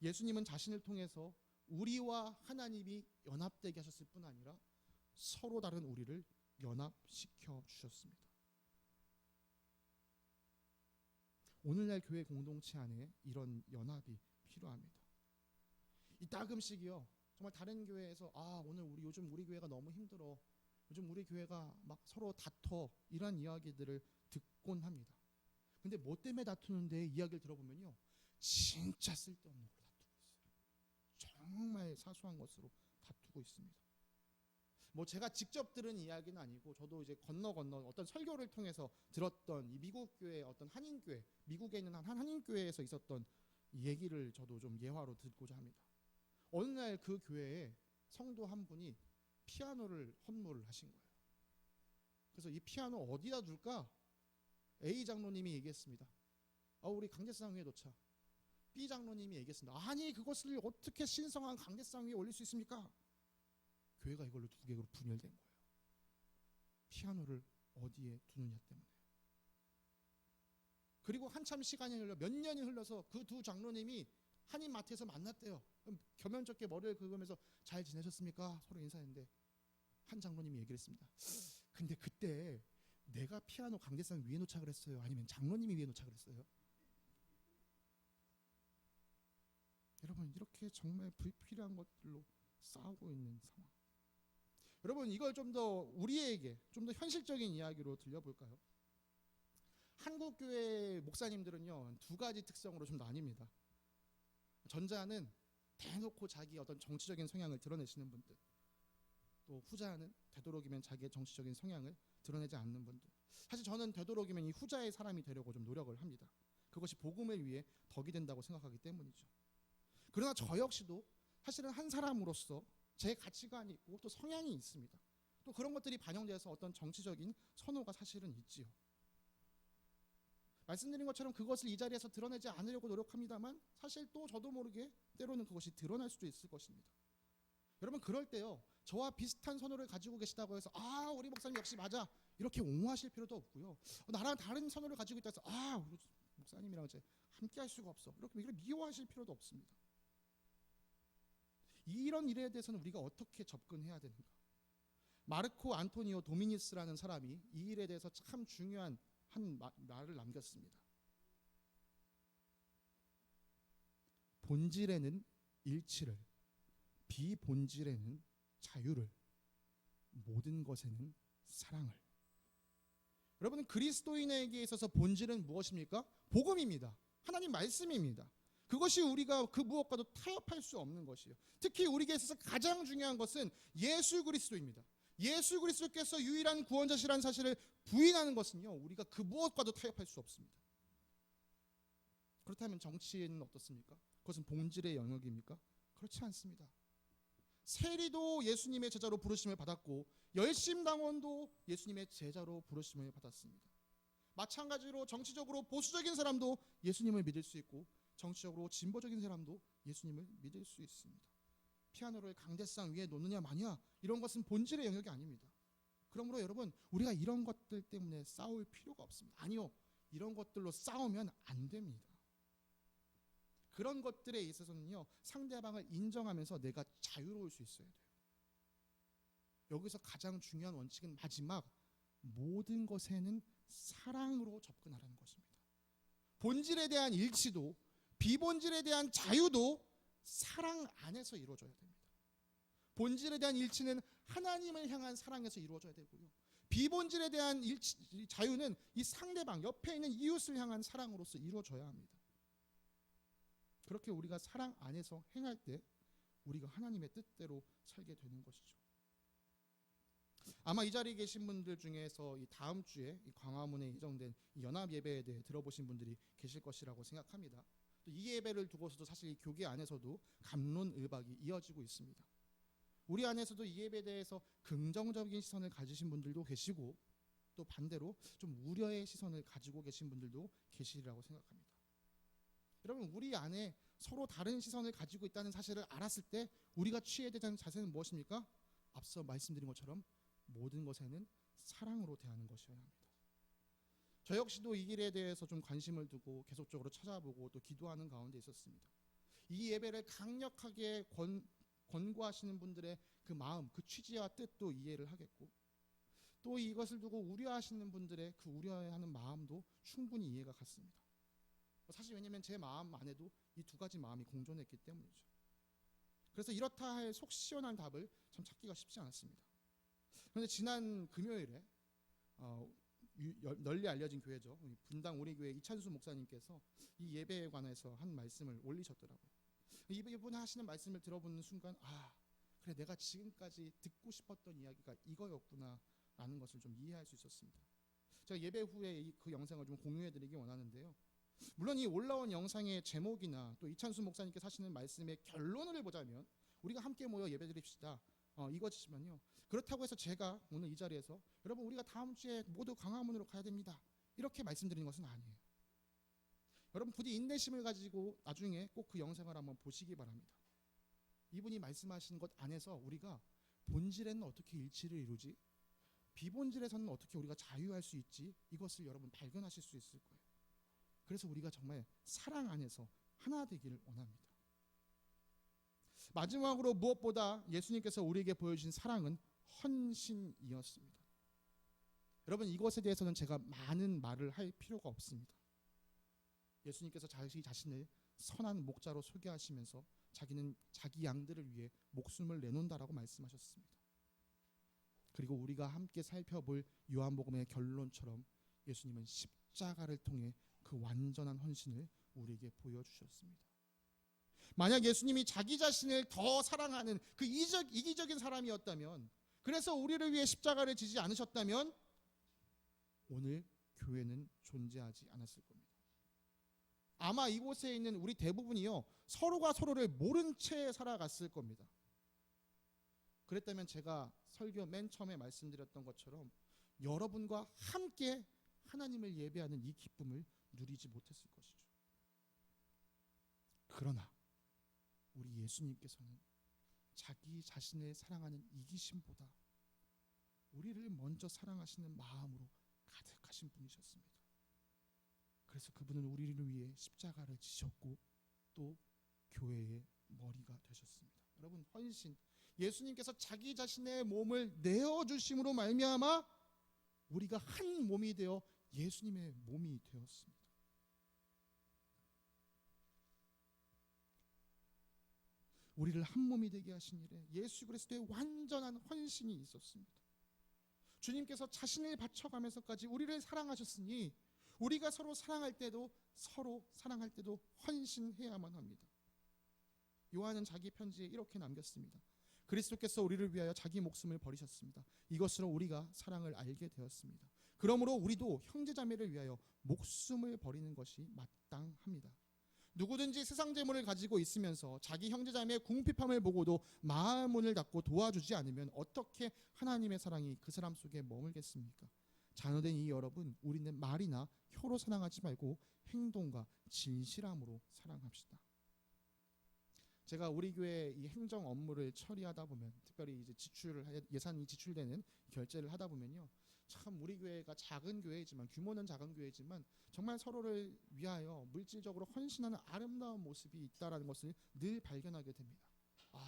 [SPEAKER 1] 예수님은 자신을 통해서 우리와 하나님이 연합되게 하셨을 뿐 아니라 서로 다른 우리를 연합시켜 주셨습니다. 오늘날 교회 공동체 안에 이런 연합이 필요합니다. 이따금씩이요 정말 다른 교회에서 요즘 우리 교회가 너무 힘들어, 요즘 우리 교회가 막 서로 다퉈, 이런 이야기들을 듣곤 합니다. 근데 뭐 때문에 다투는데 이야기를 들어보면요 진짜 쓸데없는 걸로 다투고 있어요. 정말 사소한 것으로 다투고 있습니다. 뭐 제가 직접 들은 이야기는 아니고 저도 이제 건너 어떤 설교를 통해서 들었던 이 미국 교회 어떤 한인교회, 미국에 있는 한 한인교회에서 있었던 얘기를 저도 좀 예화로 듣고자 합니다. 어느 날 그 교회에 성도 한 분이 피아노를 헌물을 하신 거예요. 그래서 이 피아노 어디다 둘까? A 장로님이 얘기했습니다. 우리 강대상 위에 놓자. B 장로님이 얘기했습니다. 아니 그것을 어떻게 신성한 강대상 위에 올릴 수 있습니까? 교회가 이걸로 두 개로 분열된 거예요. 피아노를 어디에 두느냐 때문에. 그리고 한참 시간이 흘러 몇 년이 흘러서 그 두 장로님이 한인 마트에서 만났대요. 겸연쩍게 머리를 긁으면서 잘 지내셨습니까? 서로 인사했는데 한 장로님이 얘기를 했습니다. 근데 그때 내가 피아노 강대상 위에 놓자 그랬어요? 아니면 장로님이 위에 놓자 그랬어요? 여러분, 이렇게 정말 불필요한 것들로 싸우고 있는 상황. 여러분, 이걸 좀 더 우리에게 좀 더 현실적인 이야기로 들려볼까요? 한국 교회 목사님들은요, 두 가지 특성으로 좀 나뉩니다. 전자는 대놓고 자기 어떤 정치적인 성향을 드러내시는 분들, 또 후자는 되도록이면 자기의 정치적인 성향을 드러내지 않는 분들. 사실 저는 되도록이면 이 후자의 사람이 되려고 좀 노력을 합니다. 그것이 복음을 위해 덕이 된다고 생각하기 때문이죠. 그러나 저 역시도 사실은 한 사람으로서 제 가치관이 있고 또 성향이 있습니다. 또 그런 것들이 반영돼서 어떤 정치적인 선호가 사실은 있지요. 말씀드린 것처럼 그것을 이 자리에서 드러내지 않으려고 노력합니다만 사실 또 저도 모르게 때로는 그것이 드러날 수도 있을 것입니다. 여러분, 그럴 때요, 저와 비슷한 선호를 가지고 계시다고 해서 우리 목사님 역시 맞아 이렇게 옹호하실 필요도 없고요. 나랑 다른 선호를 가지고 있다 해서 우리 목사님이랑 이제 함께 할 수가 없어 이렇게 미워하실 필요도 없습니다. 이런 일에 대해서는 우리가 어떻게 접근해야 되는가? 마르코 안토니오 도미니스라는 사람이 이 일에 대해서 참 중요한 한 말을 남겼습니다. 본질에는 일치를, 비본질에는 자유를, 모든 것에는 사랑을. 여러분, 그리스도인에게 있어서 본질은 무엇입니까? 복음입니다. 하나님 말씀입니다. 그것이 우리가 그 무엇과도 타협할 수 없는 것이에요. 특히 우리에게 있어서 가장 중요한 것은 예수 그리스도입니다. 예수 그리스도께서 유일한 구원자시라는 사실을 부인하는 것은요, 우리가 그 무엇과도 타협할 수 없습니다. 그렇다면 정치는 어떻습니까? 그것은 본질의 영역입니까? 그렇지 않습니다. 세리도 예수님의 제자로 부르심을 받았고 열심당원도 예수님의 제자로 부르심을 받았습니다. 마찬가지로 정치적으로 보수적인 사람도 예수님을 믿을 수 있고 정치적으로 진보적인 사람도 예수님을 믿을 수 있습니다. 피아노를 강대상 위에 놓느냐 마냐 이런 것은 본질의 영역이 아닙니다. 그러므로 여러분, 우리가 이런 것들 때문에 싸울 필요가 없습니다. 아니요, 이런 것들로 싸우면 안 됩니다. 그런 것들에 있어서는요, 상대방을 인정하면서 내가 자유로울 수 있어야 돼요. 여기서 가장 중요한 원칙은 마지막, 모든 것에는 사랑으로 접근하라는 것입니다. 본질에 대한 일치도 비본질에 대한 자유도 사랑 안에서 이루어져야 됩니다. 본질에 대한 일치는 하나님을 향한 사랑에서 이루어져야 되고요, 비본질에 대한 자유는 이 상대방, 옆에 있는 이웃을 향한 사랑으로서 이루어져야 합니다. 그렇게 우리가 사랑 안에서 행할 때 우리가 하나님의 뜻대로 살게 되는 것이죠. 아마 이 자리에 계신 분들 중에서 이 다음 주에 이 광화문에 예정된 이 연합 예배에 대해 들어보신 분들이 계실 것이라고 생각합니다. 또 이 예배를 두고서도 사실 이 교계 안에서도 갑론을박이 이어지고 있습니다. 우리 안에서도 이 예배에 대해서 긍정적인 시선을 가지신 분들도 계시고 또 반대로 좀 우려의 시선을 가지고 계신 분들도 계시리라고 생각합니다. 여러분, 우리 안에 서로 다른 시선을 가지고 있다는 사실을 알았을 때 우리가 취해야 되는 자세는 무엇입니까? 앞서 말씀드린 것처럼 모든 것에는 사랑으로 대하는 것이어야 합니다. 저 역시도 이 일에 대해서 좀 관심을 두고 계속적으로 찾아보고 또 기도하는 가운데 있었습니다. 이 예배를 강력하게 권고하시는 분들의 그 마음, 그 취지와 뜻도 이해를 하겠고 또 이것을 두고 우려하시는 분들의 그 우려하는 마음도 충분히 이해가 갔습니다. 사실 왜냐하면 제 마음 안에도 이 두 가지 마음이 공존했기 때문이죠. 그래서 이렇다 할 속 시원한 답을 참 찾기가 쉽지 않았습니다. 그런데 지난 금요일에 널리 알려진 교회죠, 분당 우리교회 이찬수 목사님께서 이 예배에 관해서 한 말씀을 올리셨더라고요. 이분 하시는 말씀을 들어보는 순간 그래, 내가 지금까지 듣고 싶었던 이야기가 이거였구나 라는 것을 좀 이해할 수 있었습니다. 제가 예배 후에 그 영상을 좀 공유해드리기 원하는데요, 물론 이 올라온 영상의 제목이나 또 이찬수 목사님께서 하시는 말씀의 결론을 보자면 우리가 함께 모여 예배드립시다 이것이지만요, 그렇다고 해서 제가 오늘 이 자리에서 여러분 우리가 다음 주에 모두 광화문으로 가야 됩니다 이렇게 말씀드리는 것은 아니에요. 여러분, 부디 인내심을 가지고 나중에 꼭 그 영상을 한번 보시기 바랍니다. 이분이 말씀하시는 것 안에서 우리가 본질에는 어떻게 일치를 이루지, 비본질에서는 어떻게 우리가 자유할 수 있지, 이것을 여러분 발견하실 수 있을 거예요. 그래서 우리가 정말 사랑 안에서 하나 되기를 원합니다. 마지막으로 무엇보다 예수님께서 우리에게 보여주신 사랑은 헌신이었습니다. 여러분, 이것에 대해서는 제가 많은 말을 할 필요가 없습니다. 예수님께서 자기 자신을 선한 목자로 소개하시면서 자기는 자기 양들을 위해 목숨을 내놓는다라고 말씀하셨습니다. 그리고 우리가 함께 살펴볼 요한복음의 결론처럼 예수님은 십자가를 통해 그 완전한 헌신을 우리에게 보여주셨습니다. 만약 예수님이 자기 자신을 더 사랑하는 그 이기적인 사람이었다면, 그래서 우리를 위해 십자가를 지지 않으셨다면 오늘 교회는 존재하지 않았을 겁니다. 아마 이곳에 있는 우리 대부분이요, 서로가 서로를 모른 채 살아갔을 겁니다. 그랬다면 제가 설교 맨 처음에 말씀드렸던 것처럼 여러분과 함께 하나님을 예배하는 이 기쁨을 누리지 못했을 것이죠. 그러나 우리 예수님께서는 자기 자신을 사랑하는 이기심보다 우리를 먼저 사랑하시는 마음으로 가득하신 분이셨습니다. 그래서 그분은 우리를 위해 십자가를 지셨고 또 교회의 머리가 되셨습니다. 여러분, 헌신, 예수님께서 자기 자신의 몸을 내어주심으로 말미암아 우리가 한 몸이 되어 예수님의 몸이 되었습니다. 우리를 한 몸이 되게 하신 일에 예수 그리스도의 완전한 헌신이 있었습니다. 주님께서 자신을 바쳐가면서까지 우리를 사랑하셨으니 우리가 서로 사랑할 때도 헌신해야만 합니다. 요한은 자기 편지에 이렇게 남겼습니다. 그리스도께서 우리를 위하여 자기 목숨을 버리셨습니다. 이것으로 우리가 사랑을 알게 되었습니다. 그러므로 우리도 형제자매를 위하여 목숨을 버리는 것이 마땅합니다. 누구든지 세상 재물을 가지고 있으면서 자기 형제자매의 궁핍함을 보고도 마음 문을 닫고 도와주지 않으면 어떻게 하나님의 사랑이 그 사람 속에 머물겠습니까? 자녀된 이 여러분, 우리는 말이나 혀로 사랑하지 말고 행동과 진실함으로 사랑합시다. 제가 우리 교회 이 행정 업무를 처리하다 보면, 특별히 이제 예산이 지출되는 결제를 하다 보면요, 참 우리 교회가 작은 교회이지만, 규모는 작은 교회지만 정말 서로를 위하여 물질적으로 헌신하는 아름다운 모습이 있다라는 것을 늘 발견하게 됩니다.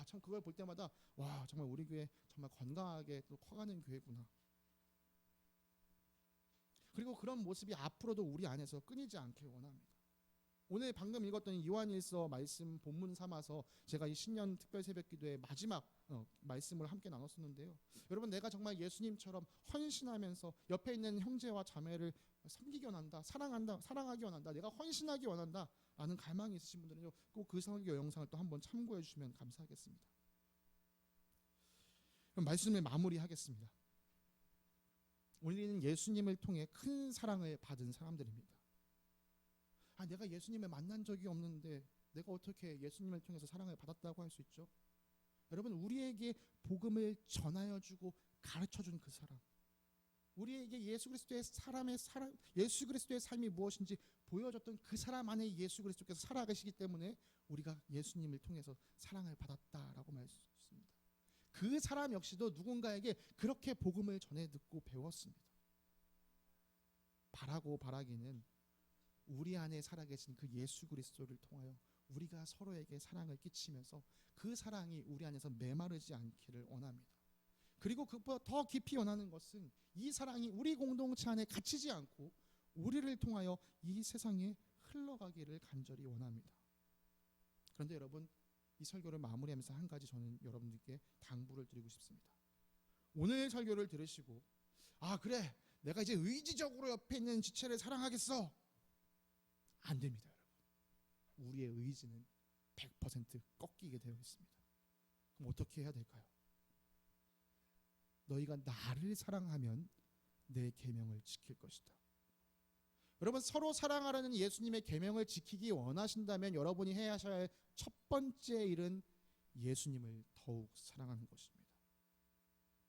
[SPEAKER 1] 참 그걸 볼 때마다 와, 정말 우리 교회 정말 건강하게 또 커가는 교회구나. 그리고 그런 모습이 앞으로도 우리 안에서 끊이지 않길 원합니다. 오늘 방금 읽었던 요한일서 말씀 본문 삼아서 제가 이 신년 특별 새벽기도의 마지막 말씀을 함께 나눴었는데요. 여러분, 내가 정말 예수님처럼 헌신하면서 옆에 있는 형제와 자매를 섬기기 원한다, 사랑하기 원한다, 내가 헌신하기 원한다 라는 갈망이 있으신 분들은요, 꼭 그 설교 영상을 또 한번 참고해 주시면 감사하겠습니다. 그럼 말씀을 마무리하겠습니다. 우리는 예수님을 통해 큰 사랑을 받은 사람들입니다. 내가 예수님을 만난 적이 없는데 내가 어떻게 예수님을 통해서 사랑을 받았다고 할 수 있죠? 여러분, 우리에게 복음을 전하여주고 가르쳐준 그 사람, 우리에게 예수 그리스도의 삶이 무엇인지 보여줬던 그 사람 안에 예수 그리스도께서 살아계시기 때문에 우리가 예수님을 통해서 사랑을 받았다라고 말했습니다. 그 사람 역시도 누군가에게 그렇게 복음을 전해 듣고 배웠습니다. 바라기는 우리 안에 살아계신 그 예수 그리스도를 통하여 우리가 서로에게 사랑을 끼치면서 그 사랑이 우리 안에서 메마르지 않기를 원합니다. 그리고 그것보다 더 깊이 원하는 것은 이 사랑이 우리 공동체 안에 갇히지 않고 우리를 통하여 이 세상에 흘러가기를 간절히 원합니다. 그런데 여러분, 이 설교를 마무리하면서 한 가지 저는 여러분들께 당부를 드리고 싶습니다. 오늘 설교를 들으시고 그래, 내가 이제 의지적으로 옆에 있는 지체를 사랑하겠어. 안 됩니다, 여러분. 우리의 의지는 100% 꺾이게 되어 있습니다. 그럼 어떻게 해야 될까요? 너희가 나를 사랑하면 내 계명을 지킬 것이다. 여러분, 서로 사랑하라는 예수님의 계명을 지키기 원하신다면 여러분이 해야 할 첫 번째 일은 예수님을 더욱 사랑하는 것입니다.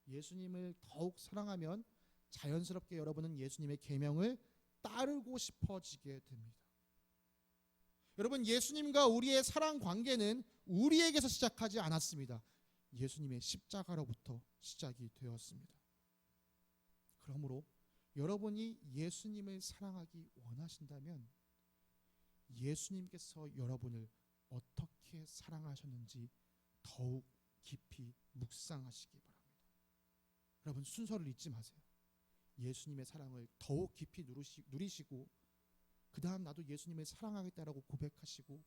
[SPEAKER 1] 예수님을 더욱 사랑하면 자연스럽게 여러분은 예수님의 계명을 따르고 싶어지게 됩니다. 여러분, 예수님과 우리의 사랑 관계는 우리에게서 시작하지 않았습니다. 예수님의 십자가로부터 시작이 되었습니다. 그러므로 여러분이 예수님을 사랑하기 원하신다면 예수님께서 여러분을 어떻게 사랑하셨는지 더욱 깊이 묵상하시기 바랍니다. 여러분, 순서를 잊지 마세요. 예수님의 사랑을 더욱 깊이 누리시고 그 다음 나도 예수님을 사랑하겠다라고 고백하시고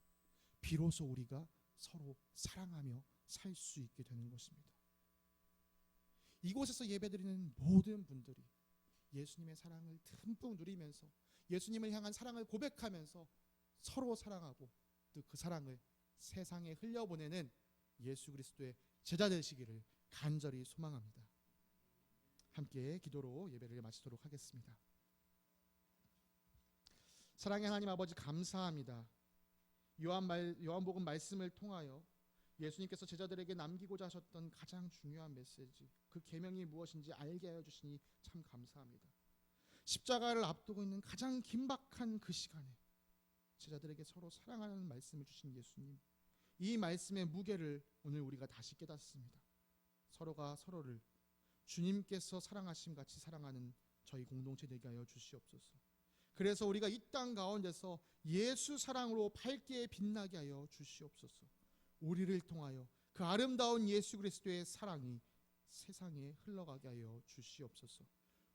[SPEAKER 1] 비로소 우리가 서로 사랑하며 살 수 있게 되는 것입니다. 이곳에서 예배드리는 모든 분들이 예수님의 사랑을 듬뿍 누리면서 예수님을 향한 사랑을 고백하면서 서로 사랑하고 또 그 사랑을 세상에 흘려보내는 예수 그리스도의 제자 되시기를 간절히 소망합니다. 함께 기도로 예배를 마치도록 하겠습니다. 사랑의 하나님 아버지, 감사합니다. 요한복음 말씀을 통하여 예수님께서 제자들에게 남기고자 하셨던 가장 중요한 메시지, 그 계명이 무엇인지 알게 하여 주시니 참 감사합니다. 십자가를 앞두고 있는 가장 긴박한 그 시간에 제자들에게 서로 사랑하는 말씀을 주신 예수님, 이 말씀의 무게를 오늘 우리가 다시 깨닫습니다. 서로가 서로를 주님께서 사랑하심 같이 사랑하는 저희 공동체 되게 하여 주시옵소서. 그래서 우리가 이 땅 가운데서 예수 사랑으로 밝게 빛나게 하여 주시옵소서. 우리를 통하여 그 아름다운 예수 그리스도의 사랑이 세상에 흘러가게 하여 주시옵소서.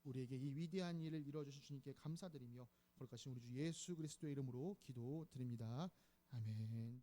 [SPEAKER 1] 우리에게 이 위대한 일을 이루어주신 주님께 감사드리며 거룩하신 우리 주 예수 그리스도의 이름으로 기도드립니다. 아멘.